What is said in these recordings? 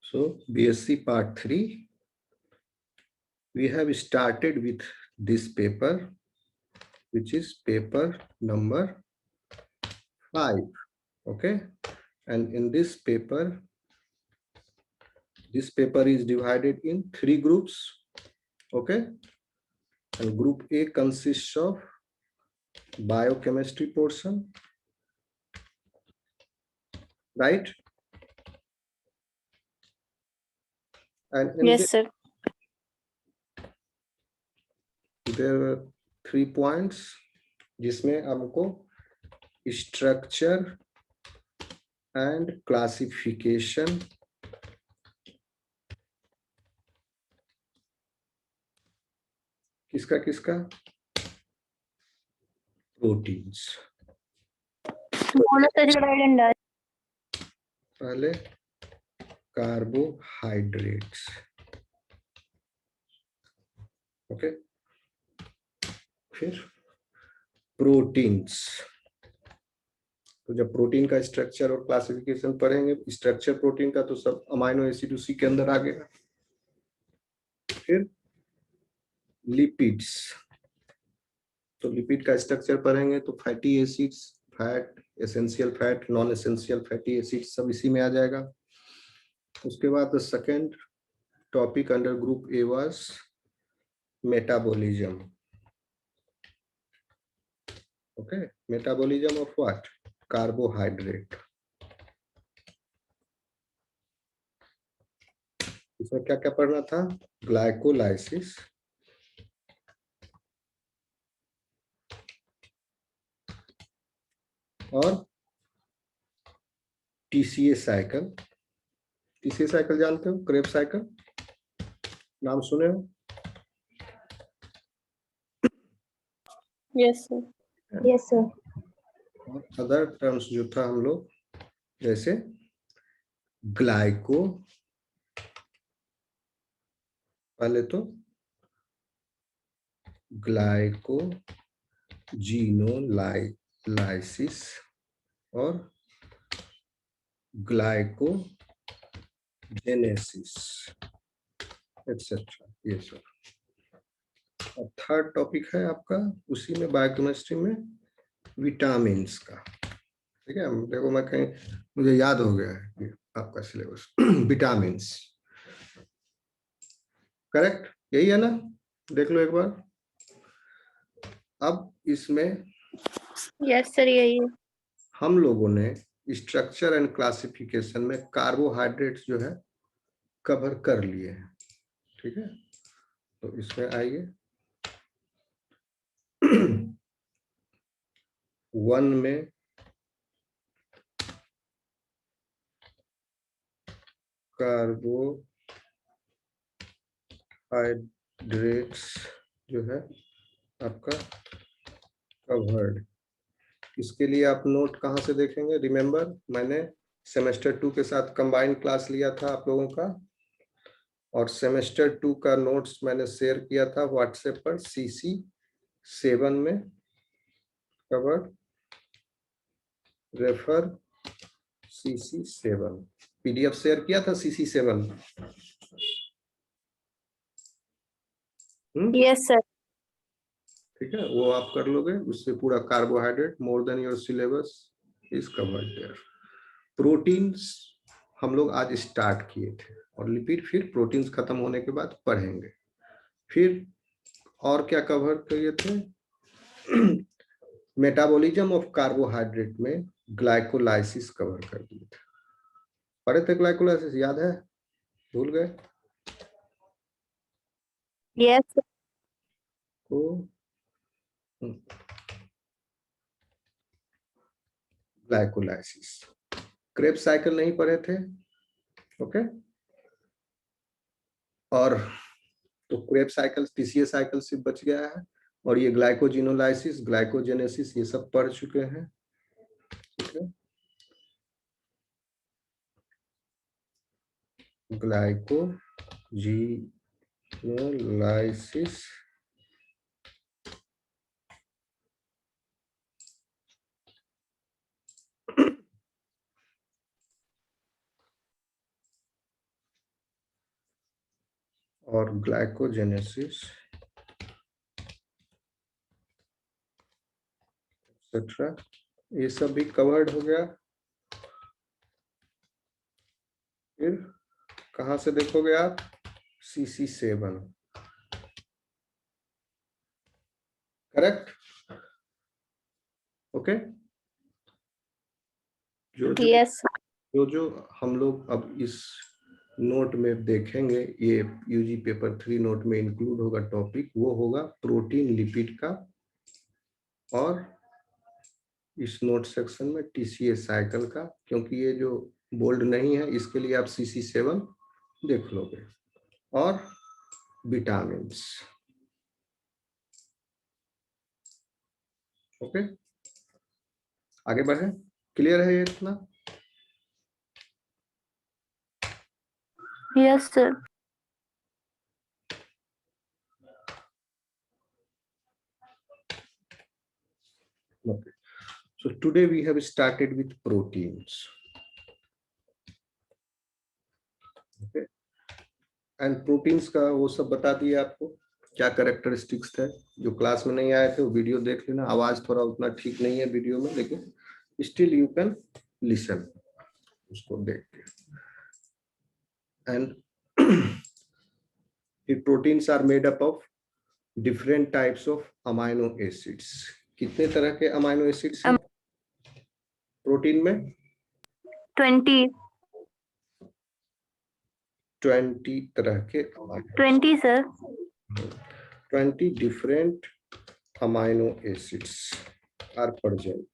So BSc Part 3, we have started with this paper, which is paper number 5. Okay, and in this paper is divided in 3 groups. Okay, and group A consists of biochemistry portion, right? And in Yes, sir. there were 3 points जिसमें हमको structure and classification किसका किसका proteins पहले carbohydrates okay फिर proteins तो जब protein का structure और क्लासिफिकेशन पढ़ेंगे स्ट्रक्चर प्रोटीन का तो सब अमाइनो एसिड उसी के अंदर आ गया फिर लिपिड्स तो लिपिड का स्ट्रक्चर पढ़ेंगे तो fatty acids fat essential fat non essential fatty acids सब इसी में आ जाएगा उसके बाद the second topic under group A was metabolism okay metabolism of what carbohydrate इसमें क्या क्या पढ़ना था ग्लाइकोलाइसिस और टीसीए साइकिल जानते हो क्रेब साइकिल नाम सुने हो यस सर यस सर और अदर टर्म्स जो था हम लोग जैसे ग्लाइको पहले तो ग्लाइकोजीनोलाइसिस और ग्लाइकोजेनेसिस एक्सेट्रा ये सब और थर्ड टॉपिक है आपका उसी में बायोकेमिस्ट्री में विटामिन्स का ठीक है देखो मैं कहीं मुझे याद हो गया है आपका सिलेबस विटामिन्स करेक्ट यही है ना देख लो एक बार अब इसमें यस सर यही है हम लोगों ने स्ट्रक्चर एंड क्लासिफिकेशन में कार्बोहाइड्रेट्स जो है कवर कर लिए हैं ठीक है तो इसमें आइए 1 में कार्बोहाइड्रेट्स जो है आपका कवर्ड इसके लिए आप नोट कहाँ से देखेंगे रिमेम्बर मैंने सेमेस्टर 2 के साथ कंबाइंड क्लास लिया था आप लोगों का और सेमेस्टर 2 का नोट्स मैंने शेयर किया था व्हाट्सएप पर CC7 में covered refer CC7 PDF share किया था CC7 यस सर ठीक है वो आप कर लोगे उससे पूरा carbohydrate more than your syllabus is covered there proteins हम लोग आज स्टार्ट किए थे और लिपिड फिर प्रोटीन्स खत्म होने के बाद पढ़ेंगे फिर और क्या कवर किए थे मेटाबॉलिज्म ऑफ कार्बोहाइड्रेट में ग्लाइकोलाइसिस कवर कर दिए थे पढ़े थे ग्लाइकोलाइसिस याद है भूल गए यस तो ग्लाइकोलाइसिस क्रेब साइकिल नहीं पढ़े थे ओके और तो क्रेब साइकिल टीसीए साइकिल से बच गया है और ये ग्लाइकोजिनोलाइसिस ग्लाइकोजेनेसिस ये सब पढ़ चुके हैं ठीक है ग्लाइकोजिनोलाइसिस और ग्लाइकोजेनेसिस एक्सेट्रा, ये सब भी कवर्ड हो गया। फिर कहां से देखोगे आप? CC7, correct? ओके। जो जो यस जो जो हम लोग अब इस नोट में देखेंगे, ये यूजी पेपर 3 नोट में इंक्लूड होगा टॉपिक, वो होगा प्रोटीन लिपिड का, और इस नोट सेक्शन में TCA साइकिल का, क्योंकि ये जो बोल्ड नहीं है इसके लिए आप CC7 देख लोगे, और विटामिन्स। ओके, आगे बढ़े। क्लियर है ये इतना? Yes sir. Okay. So today we have started with proteins. Okay. And proteins का वो सब बता दिया आपको, क्या कैरेक्टरिस्टिक्स थे। जो क्लास में नहीं आए थे वो वीडियो देख लेना। आवाज थोड़ा उतना ठीक नहीं है वीडियो में, लेकिन स्टिल यू कैन लिसन उसको देख के। And proteins are made up of different types of amino acids. कितने तरह के अमाइनो एसिड्स हैं प्रोटीन में? 20 तरह के 20 sir. 20 different amino acids are present.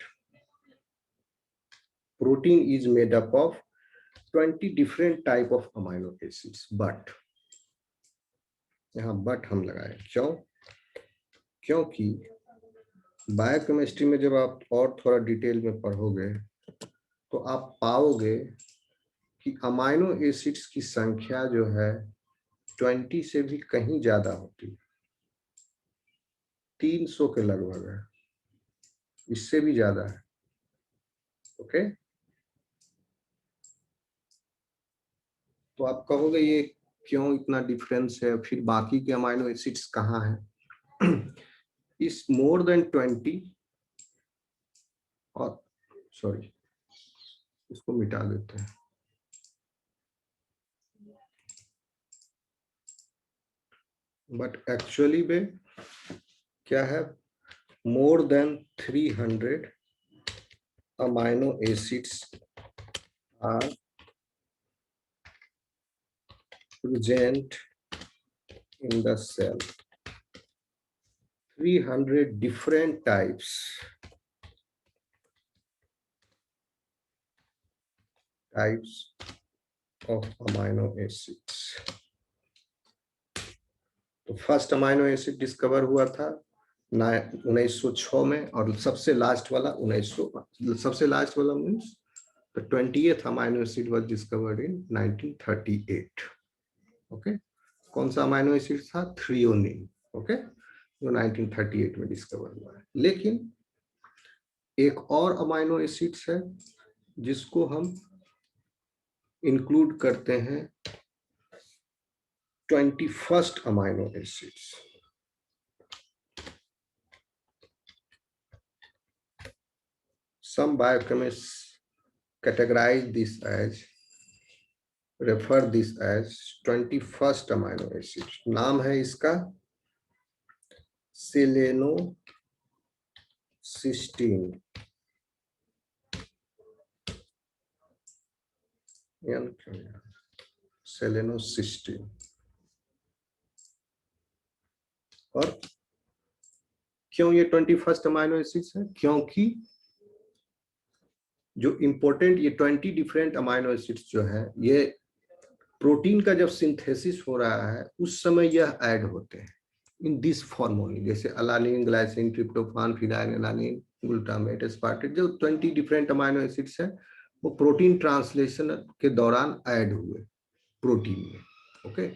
Protein is made up of 20 different type of amino acids, but यहाँ but हम लगाए क्यों? क्योंकि बायोकेमिस्ट्री में जब आप और थोड़ा डिटेल में पढ़ोगे तो आप पाओगे कि अमाइनो एसिड्स की संख्या जो है 20 से भी कहीं ज्यादा होती है, 300 के लगभग है, इससे भी ज्यादा है। ओके, तो आप कहोगे ये क्यों इतना डिफरेंस है, फिर बाकी के अमाइनो एसिड्स कहाँ हैं? इस मोर देन 20, और सॉरी इसको मिटा देते हैं, बट एक्चुअली में क्या है, more than 300 amino acids are present in the cell. 300 different types of amino acids. तो फर्स्ट अमाइनो एसिड डिस्कवर हुआ था 1906 में, और सबसे लास्ट वाला 1900, सबसे लास्ट वाला means the 20th amino acid was discovered in 1938. Okay, कौन सा अमाइनो एसिड था? थ्रियोनिन। ओके, जो 1938 में डिस्कवर हुआ है। लेकिन एक और अमाइनो एसिड्स है जिसको हम इंक्लूड करते हैं 21st amino acids. Some biochemists categorize this as, refer this as 21st amino acid. नाम है इसका सेलेनोसिस्टीन। सेलेनोसिस्टीन। और क्यों ये 21st अमाइनो एसिड्स है? क्योंकि जो इंपॉर्टेंट ये 20 डिफरेंट अमाइनो एसिड्स जो है, ये प्रोटीन का जब सिंथेसिस हो रहा है उस समय यह ऐड होते हैं इन दिस फॉर्म ओनली, जैसे alanine, glycine, tryptophan, phenylalanine, glutamate, aspartate, जो 20 डिफरेंट अमाइनो एसिड्स है वो प्रोटीन ट्रांसलेशन के दौरान ऐड हुए प्रोटीन में। ओके,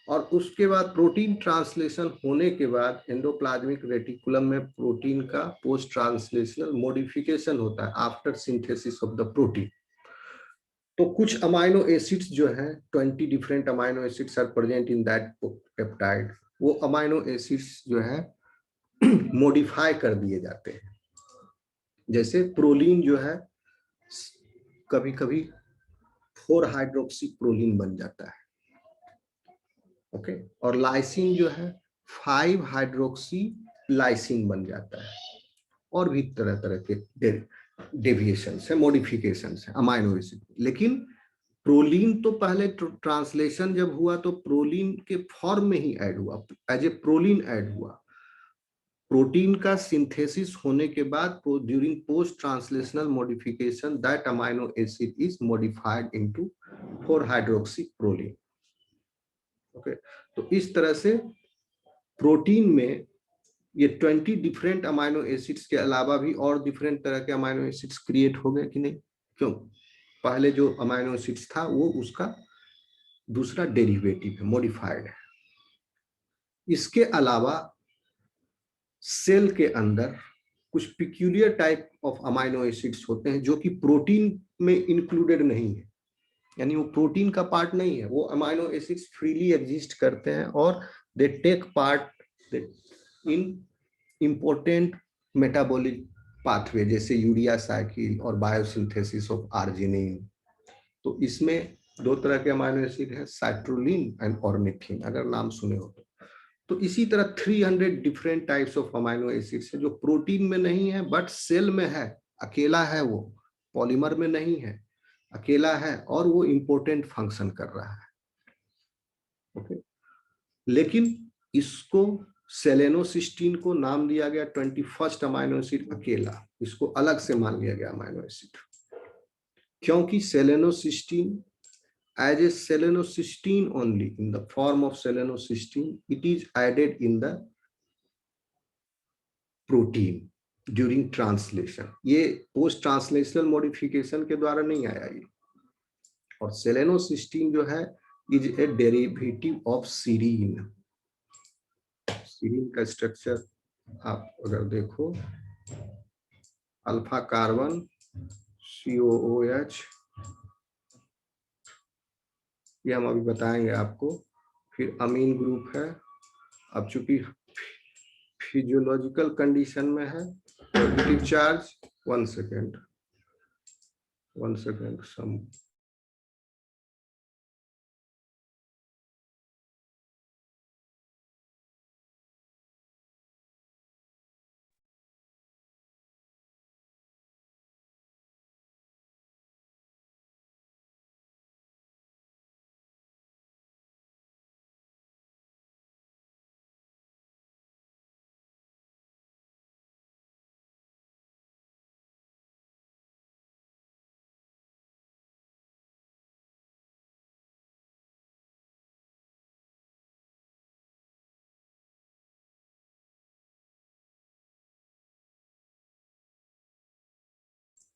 और उसके बाद प्रोटीन ट्रांसलेशन होने के बाद एंडोप्लाज्मिक रेटिकुलम में प्रोटीन का पोस्ट ट्रांसलेशनल मॉडिफिकेशन होता है after synthesis of the protein. तो कुछ अमाइनो एसिड्स जो है 20 different amino acids are present in that peptide, वो अमाइनो एसिड्स जो है मॉडिफाई कर दिए जाते हैं। जैसे प्रोलीन जो है कभी कभी 4 हाइड्रोक्सी प्रोलीन बन जाता है, ओके, और लाइसिन जो है 5 हाइड्रोक्सी लाइसिन बन जाता है। और भी तरह तरह के डेविएशन है, मॉडिफिकेशन है अमाइनो एसिड। लेकिन प्रोलीन तो पहले ट्रांसलेशन जब हुआ तो प्रोलीन के फॉर्म में ही ऐड हुआ, एज ए प्रोलीन ऐड हुआ। प्रोटीन का सिंथेसिस होने के बाद during post translational modification that amino acid is modified into 4 hydroxy proline. Okay, तो इस तरह से प्रोटीन में ये 20 डिफरेंट अमाइनो एसिड्स के अलावा भी और डिफरेंट तरह के अमाइनो एसिड्स क्रिएट हो गए कि नहीं? क्यों? पहले जो अमाइनो एसिड्स था वो उसका दूसरा डेरिवेटिव है, मॉडिफाइड है। इसके अलावा सेल के अंदर कुछ peculiar type of amino acids होते हैं जो कि प्रोटीन में इंक्लूडेड नहीं है, यानी वो प्रोटीन का पार्ट नहीं है। वो अमाइनो एसिड्स फ्रीली एग्जिस्ट करते हैं और they take part in important metabolic pathway, जैसे यूरिया साइकिल और बायोसिंथेसिस ऑफ आर्जिनिन। तो इसमें 2 तरह के अमाइनो एसिड है, साइट्रोलिन एंड ऑर्निथिन, अगर नाम सुने हो तो इसी तरह 300 different types of amino acids है जो प्रोटीन में नहीं है बट सेल में है, अकेला है, वो पॉलीमर में नहीं है, अकेला है और वो इंपॉर्टेंट फंक्शन कर रहा है। ओके, लेकिन इसको सेलेनोसिस्टीन को नाम दिया गया 21st अमाइनो एसिड अकेला, इसको अलग से मान लिया गया अमाइनो एसिड, क्योंकि selenocysteine as a selenocysteine only, in the form of selenocysteine, it is added in the protein during translation. ये post translational modification के द्वारा नहीं आया ये। और selenocysteine जो है is a derivative of serine. serine का स्ट्रक्चर आप अगर देखो, अल्फा कार्बन COOH, ये हम अभी बताएंगे आपको। फिर अमीन ग्रुप है, अब चूंकि फिजियोलॉजिकल कंडीशन में है, positive charge, 1 second sum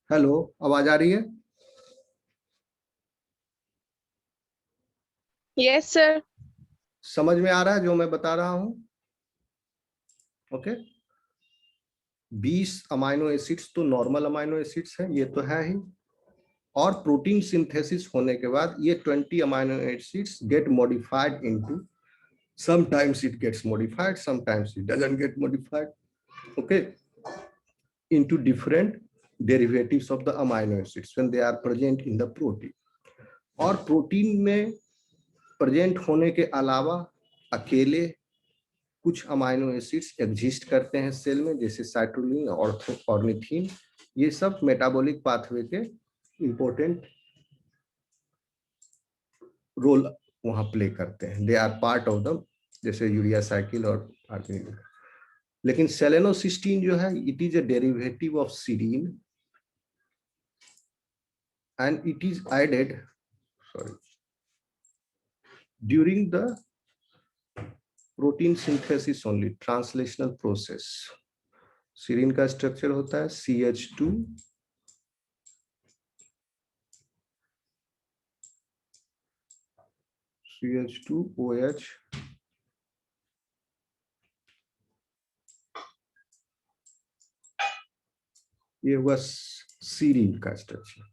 hello, आवाज आ रही है? Yes sir. समझ में आ रहा है जो मैं बता रहा हूं? ओके, 20 अमाइनो एसिड्स तो नॉर्मल अमाइनो एसिड्स हैं, ये तो है ही, और प्रोटीन सिंथेसिस होने के बाद ये 20 amino acids gate modified into, sometimes it gets modified, sometimes it doesn't get modified, okay, into different derivatives of the amino acids when they are present in the protein. और protein में present होने के अलावा अकेले कुछ amino acids exist करते हैं cell में, जैसे साइट्रोलिन और ऑर्निथिन। ये सब मेटाबॉलिक पाथवे के इंपॉर्टेंट रोल वहां प्ले करते हैं, they are part of the, जैसे यूरिया साइकिल और आर्जिनिन। लेकिन सेलेनोसिस्टीन जो है, it is a derivative of serine and it is added, sorry, during the protein synthesis only, translational process. Serine का structure होता है CH2 CH2OH, ये हुआ सीरीन का स्ट्रक्चर।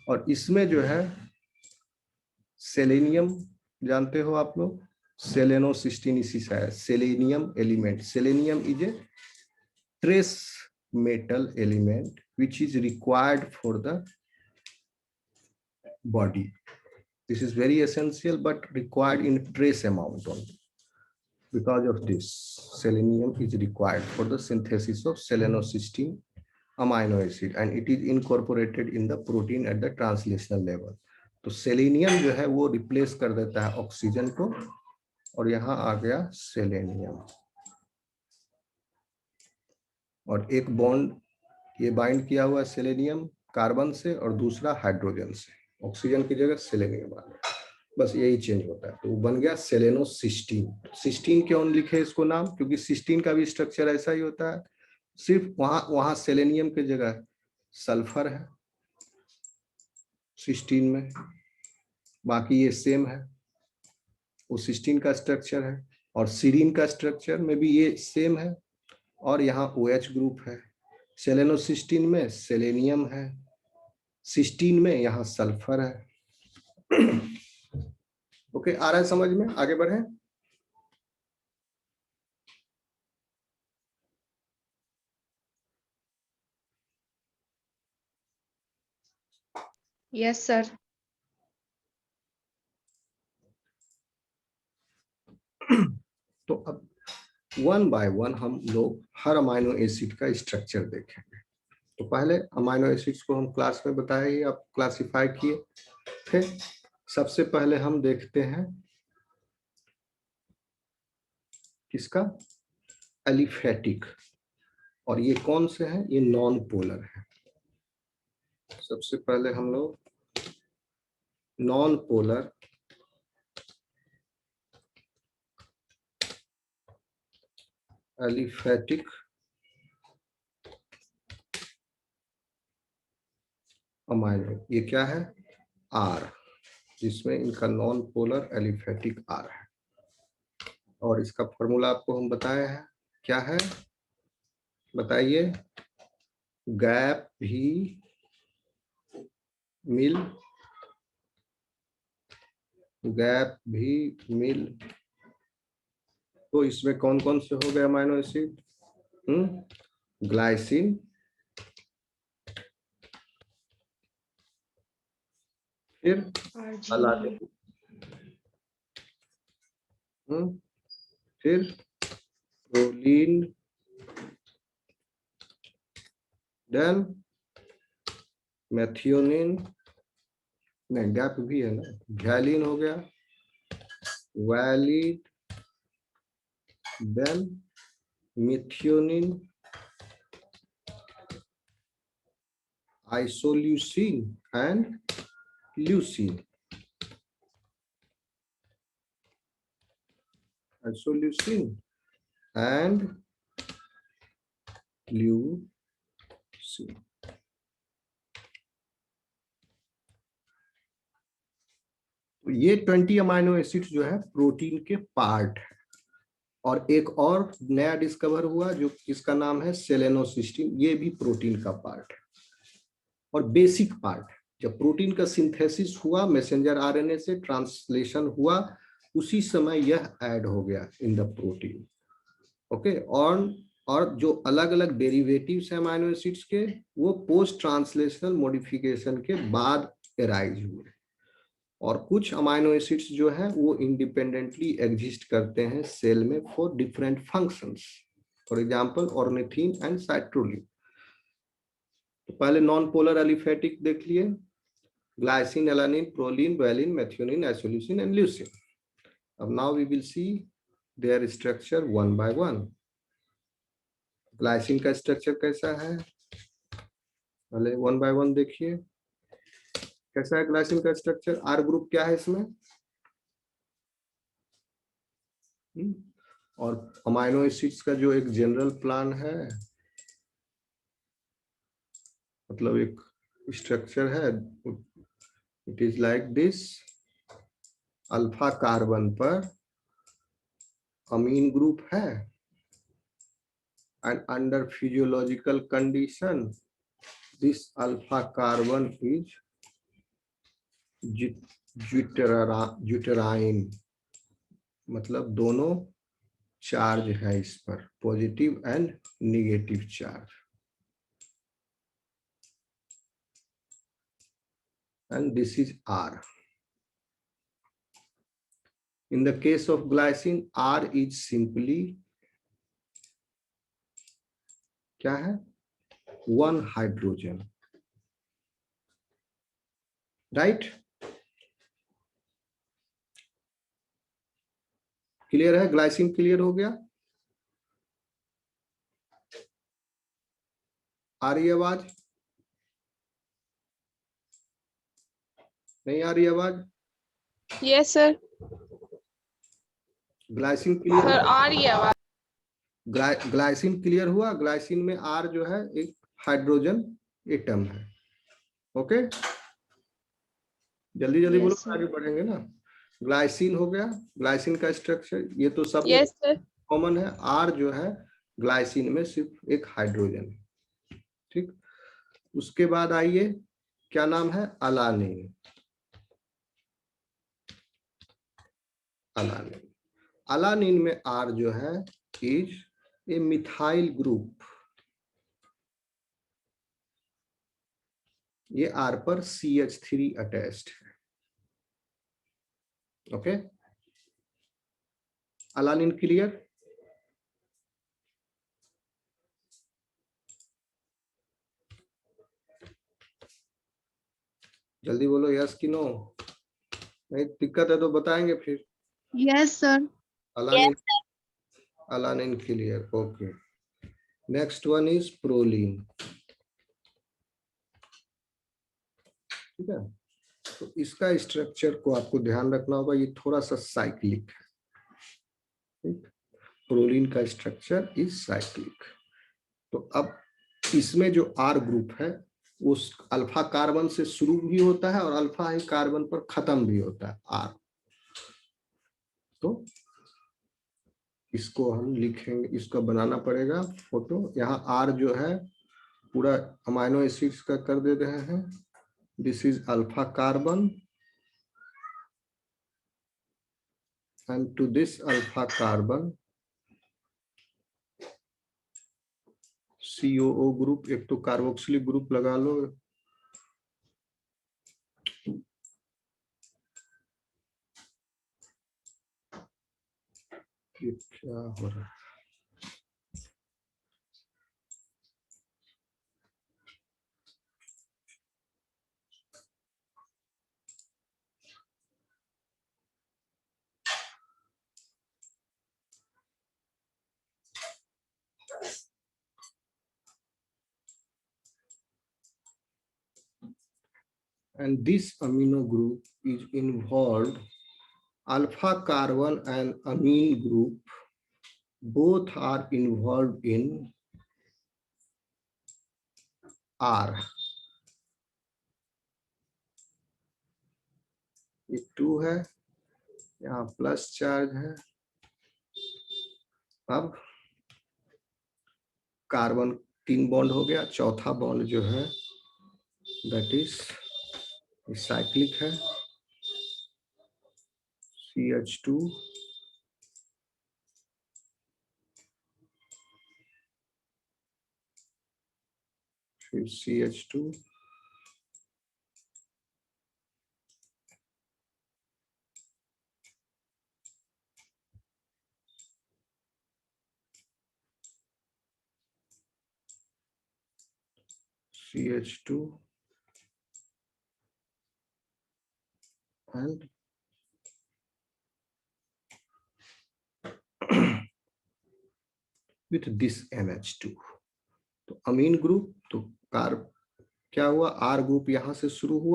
और इसमें जो है सेलेनियम जानते हो आप लोग, सेलेनोसिस्टीन इसी से है, selenium element. Selenium is a trace metal element which is required for the body. This is very essential but required in trace amount only. Because of this, selenium is required for the synthesis of selenocysteine amino acid and it is incorporated in the protein at the translational level. तो selenium जो है वो replace कर देता है oxygen को और यहाँ आ गया सेलेनियम, और एक बॉन्ड ये बाइंड किया हुआ सेलेनियम कार्बन से और दूसरा हाइड्रोजन से, ऑक्सीजन की जगह सेलेनियम आ गया, बस यही चेंज होता है, तो वो बन गया सेलेनोसिस्टीन। सिस्टीन क्यों लिखे इसको नाम, क्योंकि सिस्टीन का भी स्ट्रक्चर ऐसा ही होता है, सिर्फ वहां सेलेनियम की जगह सल्फर है सिस्टीन में, बाकी ये सेम है, वो सिस्टीन का स्ट्रक्चर है, और सीरीन का स्ट्रक्चर में भी ये सेम है, और यहाँ OH ग्रुप है। सेलेनोसिस्टीन में सेलेनियम है, सिस्टीन में यहाँ सल्फर है। ओके, आ रहा है समझ में, आगे बढ़े। Yes sir. तो अब वन बाय वन हम लोग हर अमाइनो एसिड का स्ट्रक्चर देखेंगे। तो पहले अमाइनो एसिड्स को हम क्लास में बताया ही, आप क्लासिफाई किए। फिर सबसे पहले हम देखते हैं किसका, एलिफेटिक, और ये कौन से हैं, ये नॉन पोलर है। सबसे पहले हम लोग नॉन पोलर एलिफेटिक अमाइनो, ये क्या है, आर, जिसमें इनका नॉन पोलर एलिफेटिक आर है, और इसका फॉर्मूला आपको हम बताया है, क्या है बताइए, गैप भी मिल, गैप भी मिल। तो इसमें कौन कौन से हो गए अमाइनो एसिड, ग्लाइसिन, फिर अलानिन, फिर प्रोलीन, देन मेथियोनिन, नहीं गैप भी है ना, वैलिन हो गया, valine, then methionine, isoleucine and leucine, isoleucine and leucine। तो ये 20 अमाइनो एसिड्स जो है प्रोटीन के पार्ट है, और एक और नया डिस्कवर हुआ जो इसका नाम है सेलेनोसिस्टीन, ये भी प्रोटीन का पार्ट है और बेसिक पार्ट है। जब प्रोटीन का सिंथेसिस हुआ, मैसेंजर आरएनए से ट्रांसलेशन हुआ, उसी समय यह ऐड हो गया इन द प्रोटीन। ओके, और जो अलग अलग डेरिवेटिव्स हैं अमाइनो एसिड्स के, वो पोस्ट ट्रांसलेशनल मॉडिफिकेशन के बाद एराइज हुए, और कुछ अमाइनो एसिड्स जो है वो इंडिपेंडेंटली एग्जिस्ट करते हैं सेल में for different functions, for example ornithine and citrulline. तो पहले नॉन पोलर एलिफेटिक देख लिए, glycine, alanine, proline, valine, methionine, isoleucine and leucine. अब now we will see their structure one by one. Glycine का structure कैसा है, पहले वन बाय वन देखिए कैसा है ग्लाइसिन का स्ट्रक्चर। आर ग्रुप क्या है इसमें, और अमाइनो एसिड्स का जो एक जनरल प्लान है, मतलब एक स्ट्रक्चर है, it is like this, alpha carbon पर अमीन ग्रुप है, and under physiological condition this alpha carbon is zwitterion, मतलब दोनों चार्ज है इस पर, positive and negative charge, and this is R. In the case of glycine, R is simply क्या है, 1 hydrogen, right? Clear है? Glycine clear हो गया? आ रही है आवाज? नहीं आ रही आवाज? Yes sir. Glycine clear? Sir आ रही है आवाज। ग्लाइसिन क्लियर हुआ? ग्लाइसिन में R जो है एक हाइड्रोजन एटम है। ओके, जल्दी जल्दी बोलो, आगे बढ़ेंगे ना। ग्लाइसिन हो गया, ग्लाइसिन का स्ट्रक्चर ये तो सब यस सर। कॉमन है। R जो है ग्लाइसिन में सिर्फ एक हाइड्रोजन है, ठीक। उसके बाद आइए, क्या नाम है, अलानिन। अलानिन, अलानिन में R जो है इज ए मिथाइल ग्रुप, ये R पर CH3 अटैच्ड है। Okay, alanine clear? जल्दी बोलो, यस कि नो? नहीं दिक्कत है तो बताएंगे फिर। Yes sir. Alanine, alanine clear, okay. Next one is proline, ठीक है। तो इसका स्ट्रक्चर को आपको ध्यान रखना होगा, ये थोड़ा सा साइक्लिक है, ठीक। प्रोलीन का स्ट्रक्चर इज साइक्लिक। तो अब इसमें जो R ग्रुप है उस अल्फा कार्बन से शुरू भी होता है और अल्फा ही कार्बन पर खत्म भी होता है R। तो इसको हम लिखेंगे, इसका बनाना पड़ेगा फोटो। यहाँ R जो है पूरा अमाइनो एसिड्स का कर दे रहे हैं। This is alpha carbon and to this alpha carbon COO group, एक तो कार्बोक्सिलिक ग्रुप लगा लो। ये क्या हो रहा है? And this amino group is involved, alpha carbon and amine group both are involved in R. ये 2 है, यहाँ प्लस चार्ज है। अब कार्बन 3 बॉन्ड हो गया, चौथा बॉन्ड जो है दैट इज साइक्लिक है, CH2 फिर CH2 CH2 and with this NH2। तो अमीन ग्रुप, तो कार्ब क्या हुआ, R ग्रुप यहाँ से शुरू हुआ।